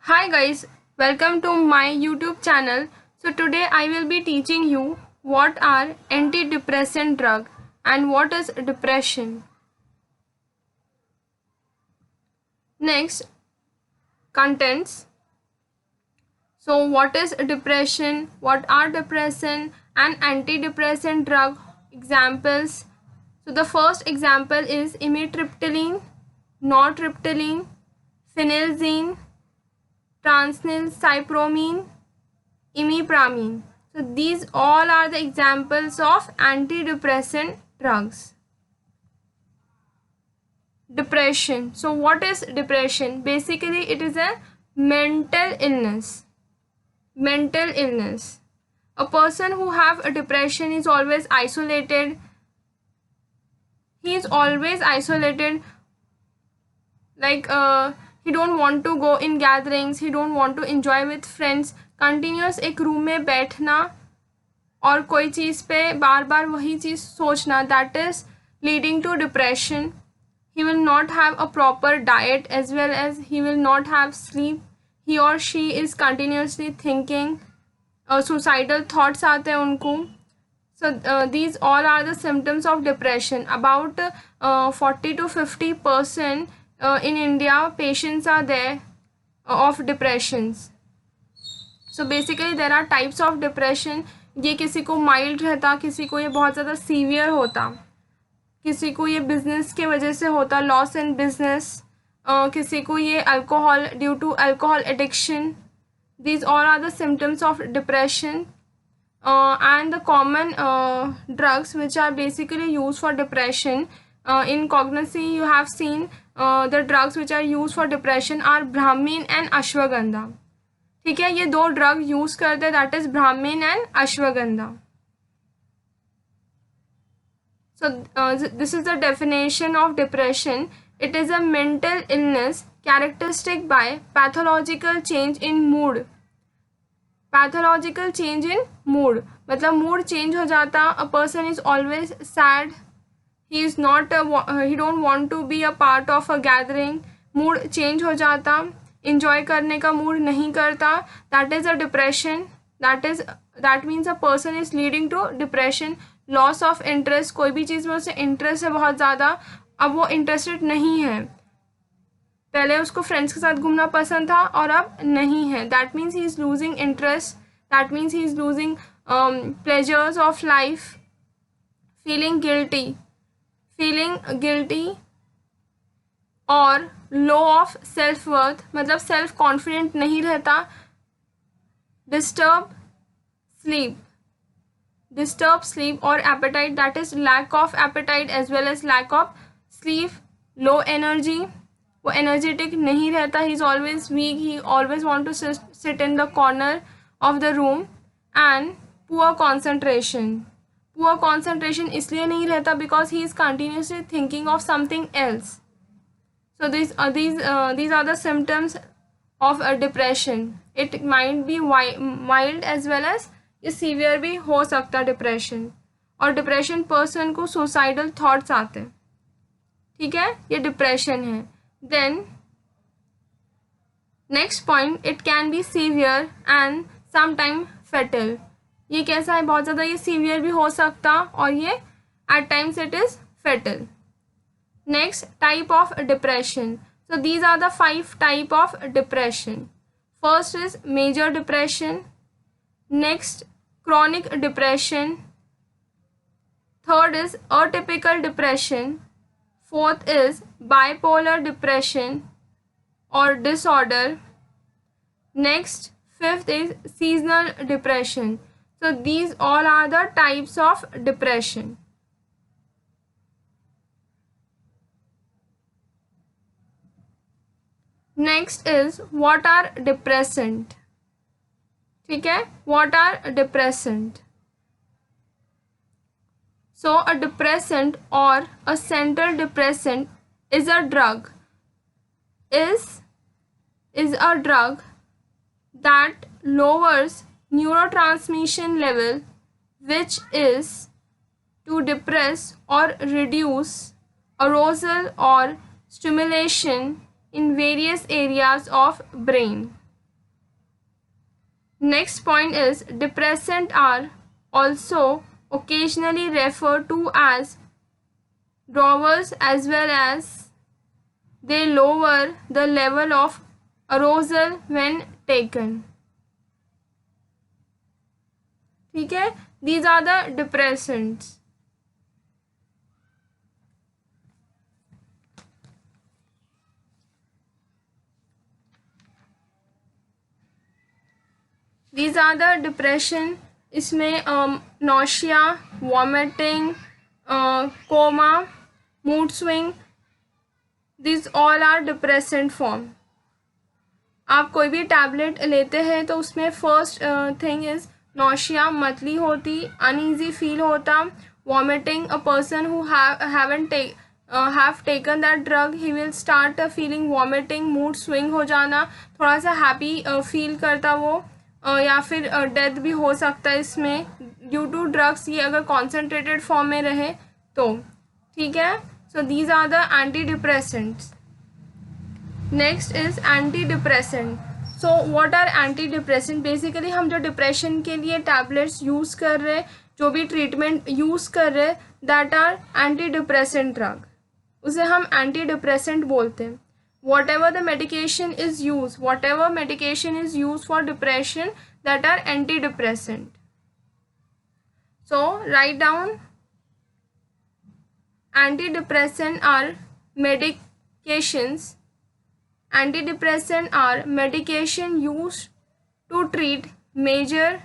Hi guys, welcome to my YouTube channel. So today I will be teaching you what are antidepressant drug and what is depression. Next, contents. So what is depression, what are depression and antidepressant drug examples. So the first example is amitriptyline, nortriptyline, phenelzine, transnylcypromine, imipramine. So these all are the examples of antidepressant drugs. Depression. So what is depression? Basically it is a mental illness. Mental illness. A person who have a depression is always isolated. He is always isolated, like he don't want to go in gatherings, he don't want to enjoy with friends. Continuous एक room में बैठना और कोई चीज़ पे बार बार वही चीज़ सोचना, that is leading to depression. He will not have a proper diet as well as he will not have sleep. He or she is continuously thinking. Suicidal thoughts आते हैं उनको. So these all are the symptoms of depression. About 40 to 50% in India patients are there of depressions. So basically there are types of depression. ये किसी को mild रहता, किसी को ये बहुत ज़्यादा सीवियर होता, किसी को ये बिजनेस के वजह से होता, लॉस इन बिजनेस, किसी को ये alcohol, due to alcohol addiction. These all are the symptoms of depression. And the common drugs which are basically used for depression. In cognosy you have seen the drugs which are used for depression are brahmin and ashwagandha. ठीक है, ये दो drug use करते हैं, that is Brahmin and ashwagandha. So this is the definition of depression. It is a mental illness characteristic by pathological change in mood. Pathological change in mood मतलब mood change हो जाता. A person is always sad, he is not, he don't want to be a part of a gathering. Mood change हो जाता, enjoy करने का mood नहीं करता, that is a depression. That means a person is leading to depression. Loss of interest, कोई भी चीज़ में उसे इंटरेस्ट है बहुत ज़्यादा, अब वो इंटरेस्टेड नहीं है. पहले उसको फ्रेंड्स के साथ घूमना पसंद था और अब नहीं है, that means he is losing interest, that means he is losing pleasures of life. Feeling guilty और लो ऑफ सेल्फ वर्थ मतलब सेल्फ कॉन्फिडेंट नहीं रहता. डिस्टर्ब स्लीप और appetite, that is lack of appetite as well as lack of sleep. Low energy, वो energetic नहीं रहता, he is always weak, he always want to sit in the corner of the room. And poor concentration इसलिए नहीं रहता because he is continuously thinking of something else. So these are the symptoms of a depression. It might be mild as well as ये severe भी हो सकता depression. और depression person को suicidal thoughts आते हैं. ठीक है, ये डिप्रेशन है. Then next point, it can be severe and sometime fatal. ये कैसा है, बहुत ज़्यादा ये सीवियर भी हो सकता और ये at times it is fatal. Next, type of depression. So these are the 5 type of depression. First is major depression. Next, chronic depression. Third is atypical depression. Fourth is bipolar depression or disorder. Next, fifth is seasonal depression. So these all are the types of depression. Next is what are depressant. ठीक है, what are depressant? So a depressant or a central depressant is a drug that lowers neurotransmission level, which is to depress or reduce arousal or stimulation in various areas of brain. Next point is depressant are also occasionally referred to as drovers, as well as they lower the level of arousal when taken. ठीक है, these are the depressants. These are the depression. इसमें nausea, vomiting, coma, mood swing, these all are depressant form. आप कोई भी tablet लेते हैं तो उसमें फर्स्ट थिंग इज नौशिया, मतली होती, अनईजी फील होता, vomiting, a person who have taken that drug he will start feeling vomiting, mood swing हो जाना, थोड़ा सा हैप्पी फील करता वो, या फिर डेथ भी हो सकता है इसमें ड्यू टू ड्रग्स, ये अगर कॉन्सेंट्रेटेड फॉर्म में रहे तो. ठीक है, so these are the anti depressants. Next is anti depressant. So what are anti depressant? Basically हम जो डिप्रेशन के लिए टैबलेट्स यूज़ कर रहे, जो भी ट्रीटमेंट यूज़ कर रहे, that are anti depressant drug, उसे हम एंटी डिप्रेसेंट बोलते हैं. whatever the medication is used for depression, that are antidepressant. So write down, antidepressant are medications. Antidepressant are medication used to treat major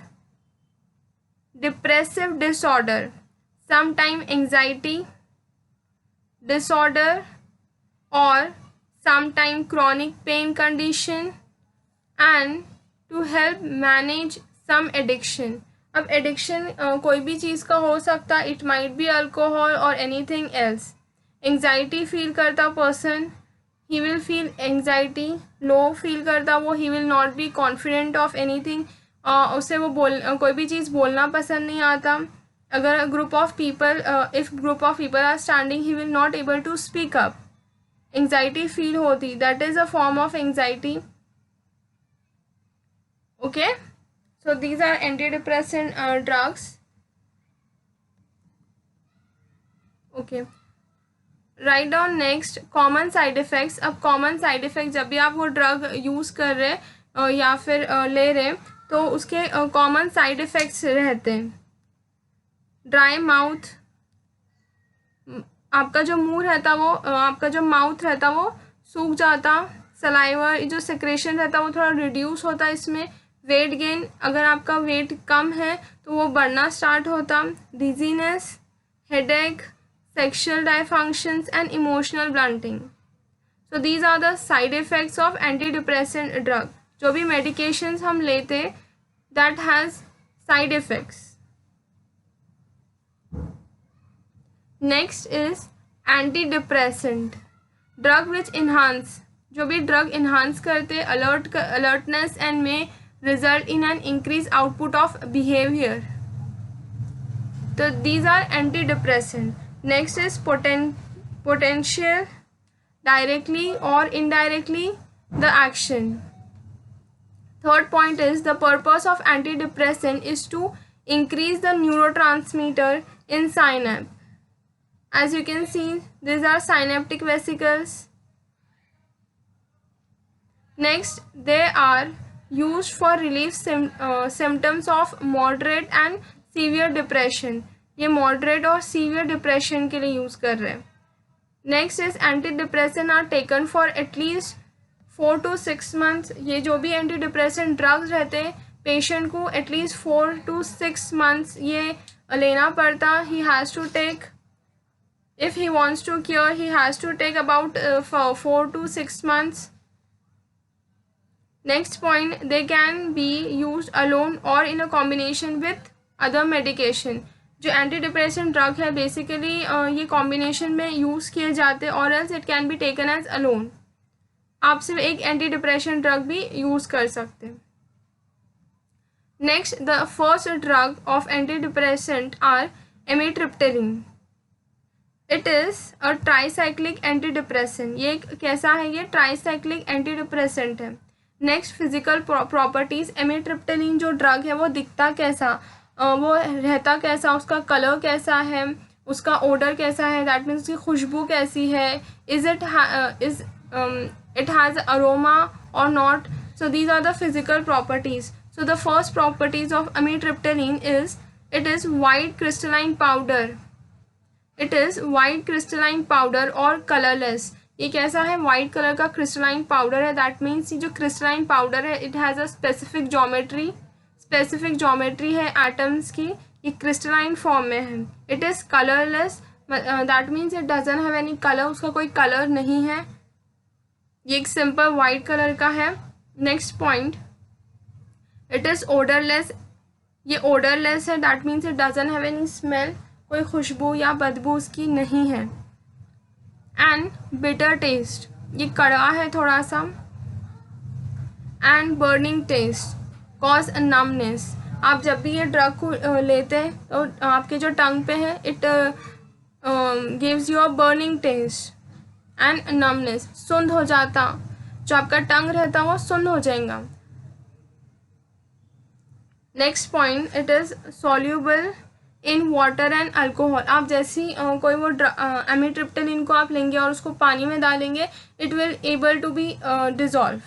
depressive disorder, sometimes anxiety disorder, or sometimes chronic pain condition, and to help manage some addiction. अब addiction कोई भी चीज़ का हो सकता है, it might be alcohol और anything else. Anxiety feel करता person, he will feel anxiety, low feel करता वो, ही will not be confident of anything, उसे वो कोई भी चीज़ बोलना पसंद नहीं आता. अगर group of people, if group of people are standing, he will not able to speak up. Anxiety feel होती, that is a form of anxiety. Okay, so these are antidepressant drugs. Okay, write down next common side effects. अब common side effects, जब भी आप वो drug use कर रहे या फिर ले रहे, तो उसके common side effects रहते हैं. ड्राई माउथ, आपका जो मुंह रहता वो, आपका जो माउथ रहता वो सूख जाता. सलाइवा, जो सेक्रेशन रहता वो थोड़ा रिड्यूस होता इसमें. वेट गेन, अगर आपका वेट कम है तो वो बढ़ना स्टार्ट होता. Dizziness, headache, sexual dysfunctions and emotional blunting. So these are the side effects of anti depressant drug. जो भी मेडिकेशंस हम लेते, that has side effects. Next is anti depressant drug which enhance. जो भी ड्रग इन्हांस करते alertness and में result in an increased output of behavior. So these are antidepressant. Next is potential, directly or indirectly the action. Third point is the purpose of antidepressant is to increase the neurotransmitter in synapse. As you can see, these are synaptic vesicles. Next, they are used for relief symptoms of moderate and severe depression. ये moderate और severe depression के लिए use कर रहे हैं. Next is antidepressant are taken for at least 4 to 6 months. ये जो भी antidepressant drugs रहते हैं, patient को at least 4 to 6 months ये लेना पड़ता. He has to take, if he wants to cure, he has to take about 4 to 6 months. Next point, they can be used alone or in a combination with other medication. जो antidepressant drug है basically ये combination में use किए जाते, or else it can be taken as alone. आप सिर्फ एक antidepressant drug भी यूज़ कर सकते हैं. Next, the first drug of antidepressant are amitriptyline. It is a tricyclic antidepressant. ये कैसा है? ये tricyclic antidepressant है. नेक्स्ट फिजिकल प्रॉपर्टीज़, एमिट्रिप्टिलिन जो ड्रग है वो दिखता कैसा, वो रहता कैसा, उसका कलर कैसा है, उसका ओडर कैसा है, दैट मीन्स उसकी खुशबू कैसी है, it has aroma or not. So these are the physical properties. So the first properties of amitriptyline is it is white crystalline powder. It is white crystalline powder और colorless. ये कैसा है, white colour का crystalline powder है, that means ये जो crystalline powder है it has a specific geometry है एटम्स की, ये क्रिस्टलाइन फॉर्म में है. It is colourless, that means it doesn't have any colour, उसका कोई कलर नहीं है, ये एक सिंपल वाइट कलर का है. Next point, it is odourless, ये ओडरलेस है, that means it doesn't have any smell, कोई खुशबू या बदबू उसकी नहीं है. एंड बिटर टेस्ट, ये कड़वा है थोड़ा सा. And burning taste, cause numbness, आप जब भी ये ड्रग को लेते हैं तो आपके जो टंग पे है it gives you a burning taste and numbness, सुंद हो जाता, जो आपका टंग रहता वो सुंद हो जाएगा. Next point, it is soluble in water and alcohol. आप जैसी कोई वो एमिट्रिप्टिलिन को आप लेंगे और उसको पानी में डालेंगे it will able to be dissolve,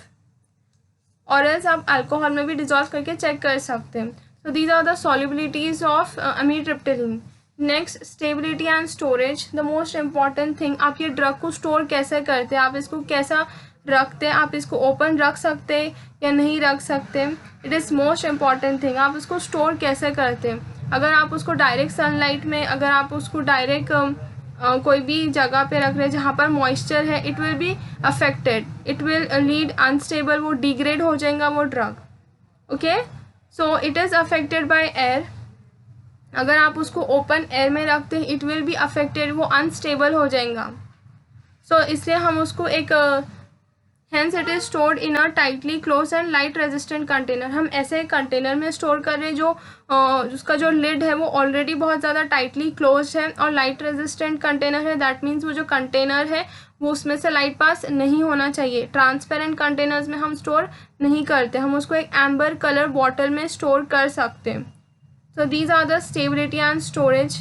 और एल्स आप अल्कोहल में भी डिज़ोल्व करके चेक कर सकते हैं. So these are the solubilities of amitriptyline. Next, stability and storage, the most important thing, आप ये ड्रग को स्टोर कैसे करते हैं, आप इसको कैसा रखते हैं, आप इसको ओपन रख सकते या नहीं रख सकते, it is most important thing. आप इसको स्टोर कैसे करते हैं, अगर आप उसको डायरेक्ट सनलाइट में, अगर आप उसको डायरेक्ट कोई भी जगह पे रख रहे हैं जहाँ पर मॉइस्चर है, it will be affected, it will lead unstable, वो डिग्रेड हो जाएगा वो drug. Okay, so it is affected by air. अगर आप उसको ओपन एयर में रखते हैं इट विल बी अफेक्टेड, वो अनस्टेबल हो जाएगा. सो इसलिए हम उसको एक hence it is stored in a tightly close and light resistant container. हम ऐसे कंटेनर में स्टोर कर रहे हैं जो उसका जो लिड है वो ऑलरेडी बहुत ज़्यादा टाइटली क्लोज है और लाइट रेजिस्टेंट कंटेनर है, दैट मीन्स वो जो कंटेनर है वो उसमें से लाइट पास नहीं होना चाहिए. ट्रांसपेरेंट कंटेनर्स में हम स्टोर नहीं करते, हम उसको एक एम्बर कलर बॉटल में स्टोर कर सकते हैं. So these are the stability and storage,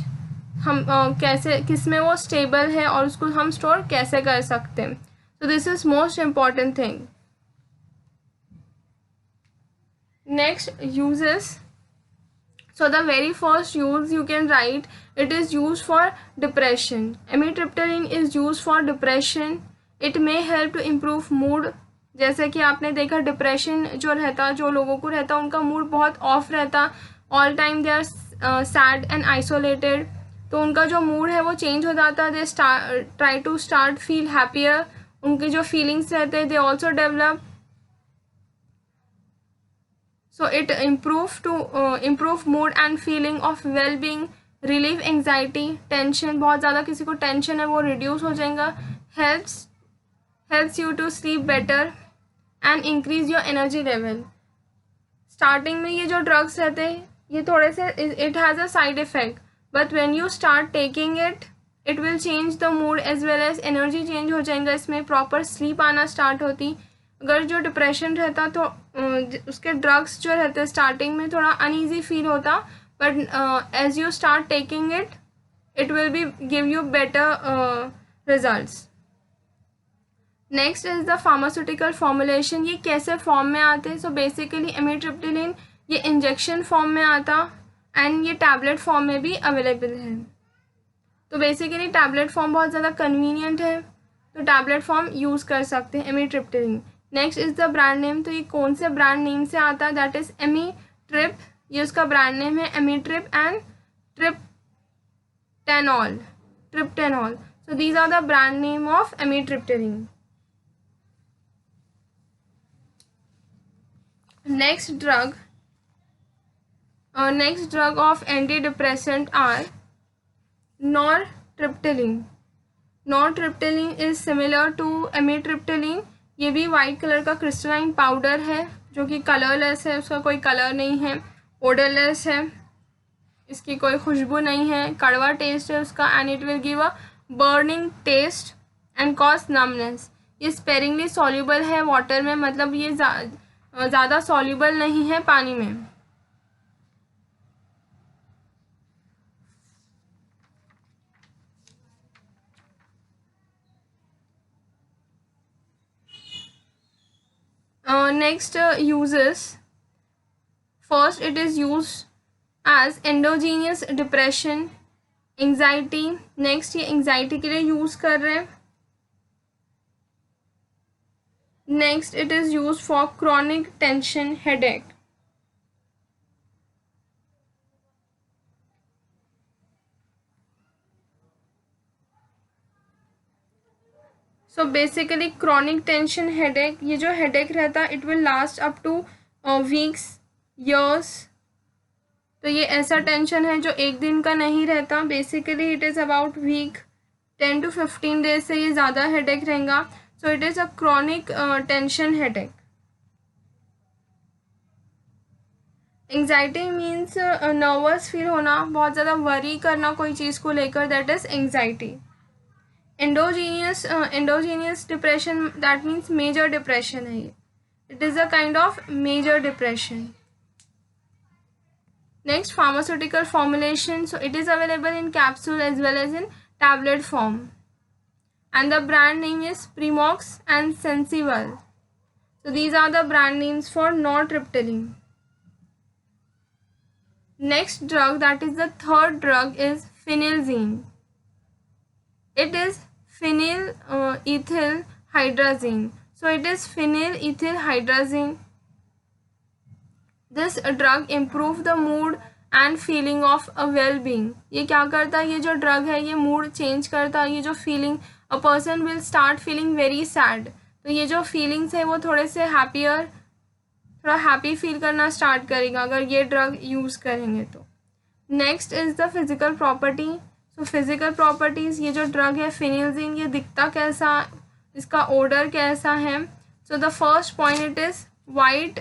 हम कैसे किस में वो स्टेबल है और उसको हम स्टोर कैसे कर सकते हैं. So this is most important thing. Next, uses. So the very first use you can write, it is used for depression. Amitriptyline is used for depression. It may help to improve mood. जैसे कि आपने देखा depression जो रहता, जो लोगों को रहता उनका मूड बहुत ऑफ रहता, all time they are sad and isolated, तो उनका जो मूड है वो चेंज हो जाता, they try to start feel happier, उनके जो फीलिंग्स रहते हैं they also develop. So it improve mood and feeling of well being, relieve anxiety, tension, बहुत ज़्यादा किसी को टेंशन है वो रिड्यूस हो जाएगा, helps you to sleep better and increase your energy level. Starting में ये जो ड्रग्स रहते हैं ये थोड़े से it has a side effect, but when you start taking it will change the mood as well as energy change हो जाएगा, इसमें प्रॉपर स्लीप आना स्टार्ट होती. अगर जो डिप्रेशन रहता तो उसके ड्रग्स जो रहते स्टार्टिंग में थोड़ा अनईजी फील होता, but as you start taking it will be give you better results. Next is the pharmaceutical formulation. ये कैसे फॉर्म में आते हैं, सो बेसिकली एमिट्रिप्टिलिन ये इंजेक्शन फॉर्म में आता एंड ये टैबलेट फॉर्म में भी अवेलेबल है. तो बेसिकली टैबलेट फॉर्म बहुत ज़्यादा कन्वीनियंट है, तो टैबलेट फॉर्म यूज़ कर सकते हैं amitriptyline. Next is the brand name. तो ये कौन से ब्रांड नेम से आता है, दैट इज़ एमीट्रिप, ये उसका ब्रांड नेम है, Amitrip and Tryptanol. So these are the brand name of amitriptyline. Next drug of antidepressant are nortriptyline. Nortriptyline is similar to amitriptyline. ये भी वाइट कलर का क्रिस्टलाइन पाउडर है जो कि कलरलेस है, उसका कोई कलर नहीं है, ओडरलेस है, इसकी कोई खुशबू नहीं है, कड़वा टेस्ट है उसका, and it will give a burning taste and cause numbness. ये स्पेरिंगली सॉल्यूबल है वाटर में, मतलब ये ज़्यादा सॉल्यूबल नहीं है पानी में. Next uses. First, it is used as endogenous depression, anxiety. Next, ये anxiety के लिए use कर रहे हैं. Next, it is used for chronic tension, headache. So basically chronic tension headache, ये जो headache रहता है it will last up to weeks, years. तो ये ऐसा टेंशन है जो एक दिन का नहीं रहता. Basically it is about week, 10 to 15 days से ये ज़्यादा हेडेक रहेगा. So it is a chronic tension headache. Anxiety means nervous feel होना, बहुत ज़्यादा वरी करना कोई चीज़ को लेकर, that is anxiety. endogenous depression, that means major depression है ये. It is a kind of major depression. Next, pharmaceutical formulation. So it is available in capsule as well as in tablet form. And the brand name is Primox and Sensival. So these are the brand names for nortriptyline. Next drug, that is the third drug, is phenelzine. It is phenyl ethyl hydrazine. So it is phenyl ethyl hydrazine. This drug improve the mood and feeling of a well-being. ये क्या करता है, ये जो drug है ये mood change करता है. ये जो feeling, a person will start feeling very sad, तो ये जो फीलिंग्स है वो थोड़े से हैप्पियर, थोड़ा हैप्पी फील करना स्टार्ट करेगा अगर ये ड्रग यूज़ करेंगे तो. Next is the physical property. तो फिज़िकल प्रॉपर्टीज़, ये जो ड्रग है फिनेल्जिन, ये दिखता कैसा, इसका ओडर कैसा है. So the first point, it is white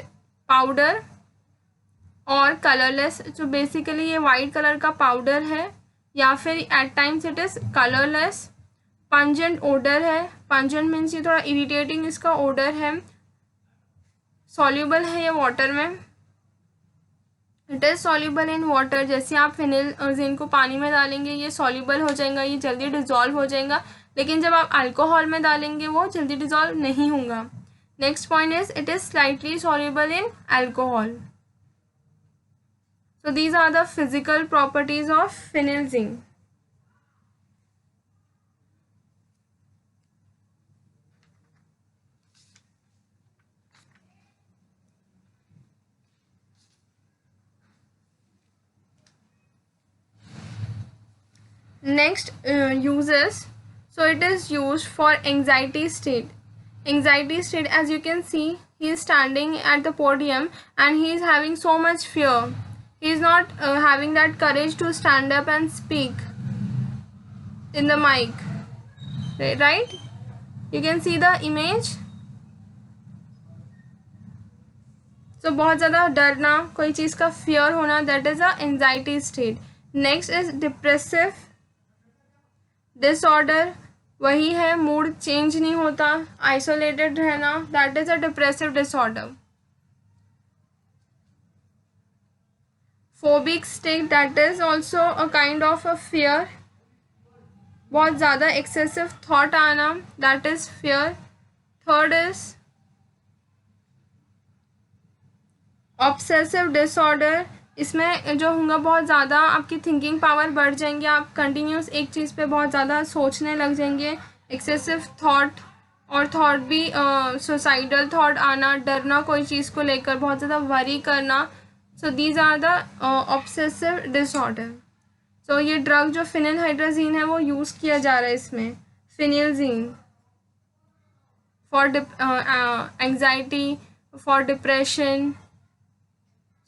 powder और कलरलेस. जो बेसिकली ये वाइट कलर का पाउडर है या फिर at times it is colourless. Pungent odour है. पंजेंट मीन्स ये थोड़ा इरिटेटिंग इसका ओडर है. सॉल्यूबल है ये वाटर में. It is soluble in water. जैसे आप फिनेल्जिन को पानी में डालेंगे ये सॉल्यूबल हो जाएगा, ये जल्दी डिज़ोल्व हो जाएगा. लेकिन जब आप अल्कोहल में डालेंगे वो जल्दी डिज़ोल्व नहीं होगा. Next point is it is slightly soluble in alcohol. So these are the physical properties of phenelzine. Next uses. So it is used for anxiety state. Anxiety state, as you can see, he is standing at the podium and he is having so much fear. He is not having that courage to stand up and speak in the mic, right? You can see the image. So बहुत ज़्यादा डरना, कोई चीज़ का fear होना, that is a anxiety state. Next is depressive disorder. वही है, mood change नहीं होता, isolated रहना, that is a depressive disorder. Phobic state, that is also a kind of a fear. बहुत ज़्यादा excessive thought आना, that is fear. Third is obsessive disorder. इसमें जो होगा बहुत ज़्यादा आपकी थिंकिंग पावर बढ़ जाएंगे, आप कंटिन्यूस एक चीज़ पे बहुत ज़्यादा सोचने लग जाएंगे. एक्सेसिव थॉट, और थॉट भी सुसाइडल थॉट आना, डरना कोई चीज़ को लेकर, बहुत ज़्यादा वरी करना. So these are the obsessive disorder. So ये ड्रग जो फिनेलहाइड्राजीन है वो यूज़ किया जा रहा है इसमें, phenelzine, for anxiety, for depression.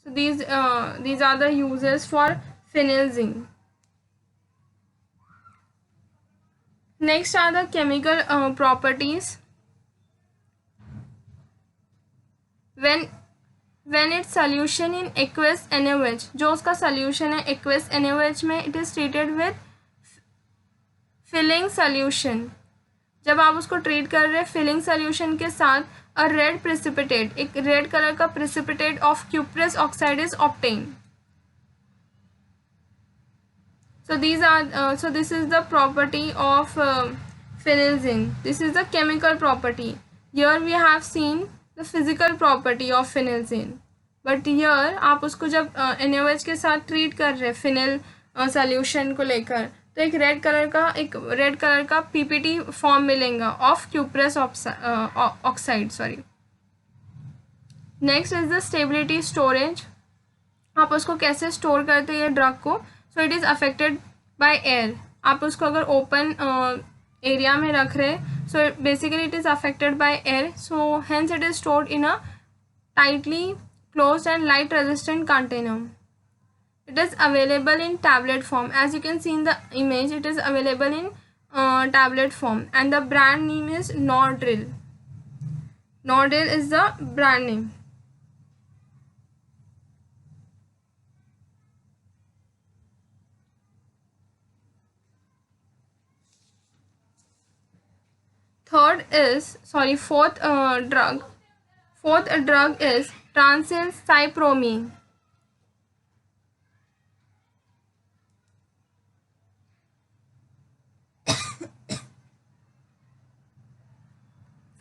So these are the uses for phenelzine. Next are the chemical properties. When its solution in aqueous NaOH, जो उसका solution है aqueous NaOH में, it is treated with filling solution. जब आप उसको treat कर रहे हैं फिलिंग सोल्यूशन के साथ, अ रेड प्रेसिपिटेट, एक रेड कलर का precipitate of cuprous oxide is obtain. So these are so this is the property of phenelzine. This is the chemical property. Here we have seen the physical property of phenelzine. But here आप उसको जब NaOH के साथ treat कर रहे हैं phenyl solution को लेकर, तो एक रेड कलर का पीपीटी फॉर्म मिलेगा of cuprous oxide. Sorry. Next is the stability storage. आप उसको कैसे स्टोर करते हैं ये ड्रग को. सो it is affected by air. आप उसको अगर ओपन एरिया में रख रहे, so basically it is affected by air. So hence it is stored in a tightly closed and light resistant container. It is available in tablet form. As you can see in the image, it is available in tablet form, and the brand name is Nordryl. Nordryl is the brand name. Fourth drug is transylcypromine.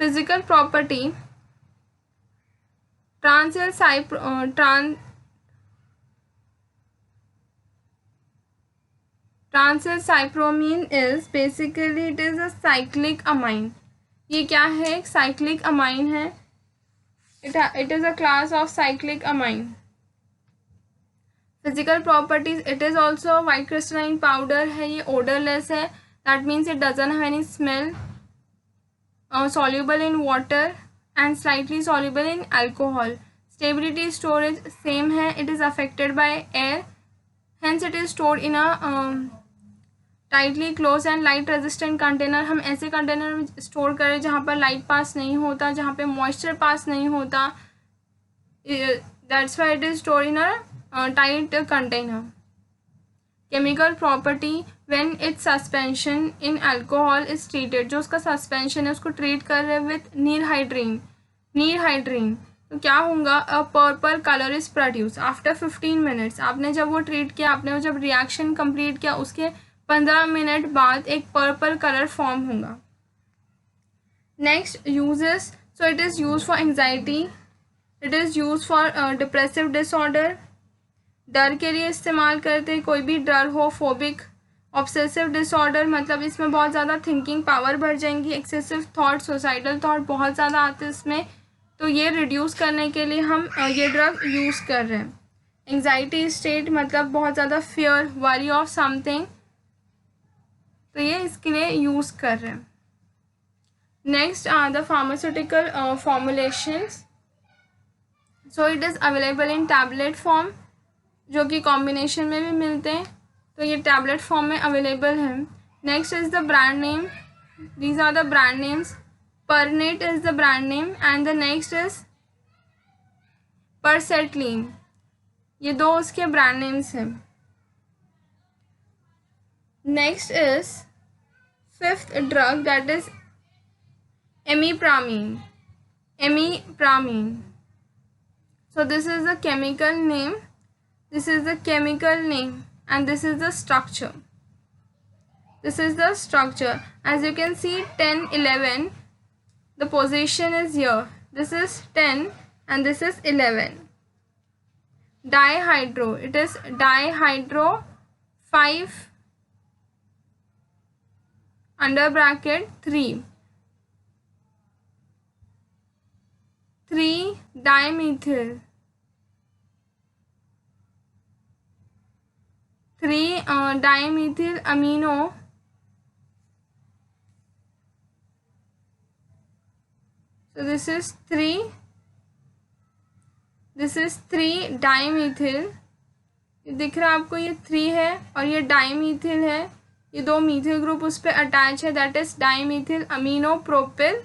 Physical property. Transylcypromine is basically it is a cyclic amine. ये क्या है? एक cyclic amine है. It is a class of cyclic amine. Physical properties, it is also a white crystalline powder है. ये odorless है. That means it doesn't have any smell. Soluble in water and slightly soluble in alcohol. Stability storage same है. It is affected by air. Hence it is stored in a tightly close and light resistant container. हम ऐसे container में store करें जहाँ पर light pass नहीं होता, जहाँ पे मॉइस्चर पास नहीं होता. That's why it is store in a tight container. Chemical property, when it's suspension in alcohol is treated. जो उसका सस्पेंशन है उसको ट्रीट कर रहे हैं विथ नीरहाइड्रीन. तो क्या होगा? A purple colour is produce after 15 minutes. आपने जब वो ट्रीट किया, आपने वो जब रिएक्शन कंप्लीट किया, उसके 15 मिनट बाद एक पर्पल कलर फॉर्म होगा. Next uses. So it is use for anxiety. It is use for depressive disorder. डर के लिए इस्तेमाल करते हैं. कोई भी डर हो, फोबिक, ऑब्सेसिव डिसऑर्डर, मतलब इसमें बहुत ज़्यादा थिंकिंग पावर बढ़ जाएंगी. एक्सेसिव थॉट, सुसाइडल थॉट बहुत ज़्यादा आते हैं इसमें. तो ये रिड्यूस करने के लिए हम ये ड्रग यूज़ कर रहे हैं. एंजाइटी स्टेट मतलब बहुत ज़्यादा फियर, वरी ऑफ समथिंग, तो ये इसके लिए यूज़ कर रहे हैं. Next are the pharmaceutical formulations. So it is available in tablet form, जो कि कॉम्बिनेशन में भी मिलते हैं. तो ये टैबलेट फॉर्म में अवेलेबल है. Next is the brand name. These are the brand names. Parnate is the brand name and the next is Persetline. ये दो उसके ब्रांड नेम्स हैं. Next is fifth drug, that is imipramine. So this is the chemical name. And this is the structure. As you can see, 10, 11. The position is here. This is 10 and this is 11. Dihydro. It is dihydro 5 under bracket 3 dimethyl 3 dimethyl amino. So this is 3 dimethyl. दिख रहा है आपको, ये 3 है और ये डाईमीथिल है. ये दो मीथिल ग्रुप उस पर अटैच है. That is dimethyl amino propyl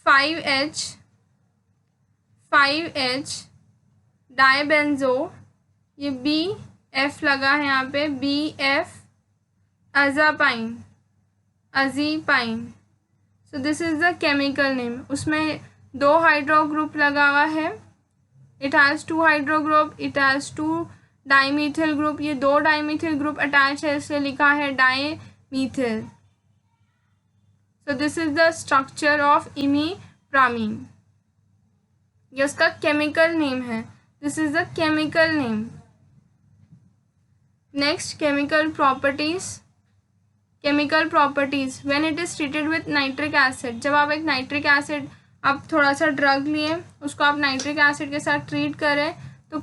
5H dibenzo. ये BF लगा है यहाँ पे, BF azapine, azipine. So this is the chemical name. उसमें 2 हाइड्रो ग्रुप लगा हुआ है. It has 2 hydro group. It has 2 dimethyl group. ये 2 डाइमीथिल ग्रुप अटैच है, इसलिए लिखा है डाइमीथिल. So this is the structure of imipramine. ये उसका केमिकल नेम है. This is the chemical name. Next, chemical properties. Chemical properties when it is treated with nitric acid. जब आप एक नाइट्रिक एसिड, आप थोड़ा सा ड्रग लिए, उसको आप नाइट्रिक एसिड के साथ ट्रीट करें तो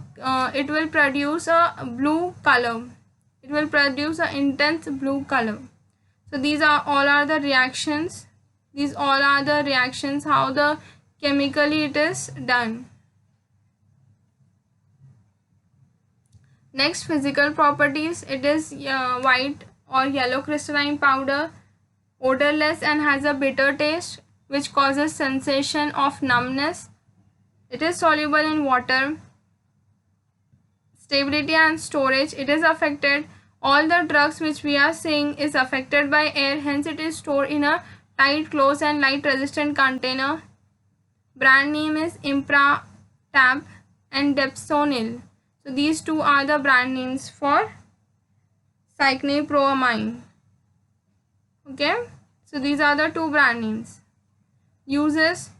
it will produce a blue color. It will produce an intense blue color. So these are all are the reactions. These all are the reactions how the chemically it is done. Next, physical properties. It is white or yellow crystalline powder, odorless and has a bitter taste which causes sensation of numbness. It is soluble in water. Stability and storage. It is affected. All the drugs which we are seeing is affected by air, hence it is stored in a tight, close and light resistant container. Brand name is Impratab and Depsonil. So these two are the brand names for cycloproamine. Okay, so these are the 2 brand names. Uses.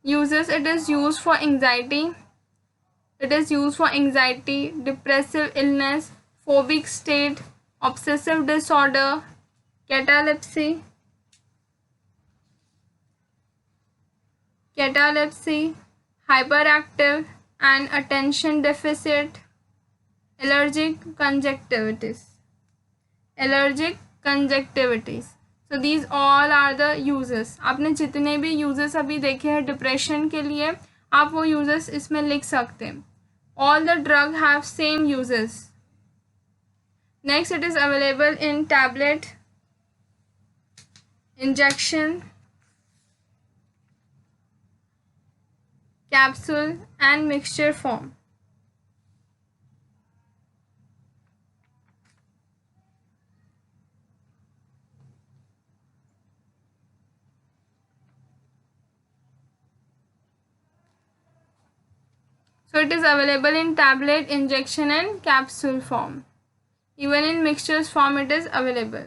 Uses. It is used for anxiety. It is used for anxiety, depressive illness, phobic state, obsessive disorder, catalepsy, hyperactive and attention deficit, allergic conjunctivitis. So these all are the uses. आपने जितने भी uses अभी देखे हैं depression के लिए, आप वो uses इसमें लिख सकते हैं. All the drug have same uses. Next, it is available in tablet, injection, capsule and mixture form. So it is available in tablet, injection and capsule form. Even in mixtures form it is available.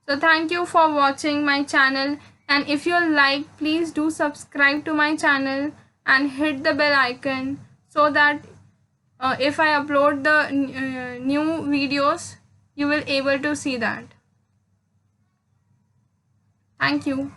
So thank you for watching my channel, and if you like, please do subscribe to my channel and hit the bell icon so that if I upload the new videos, you will able to see that. Thank you.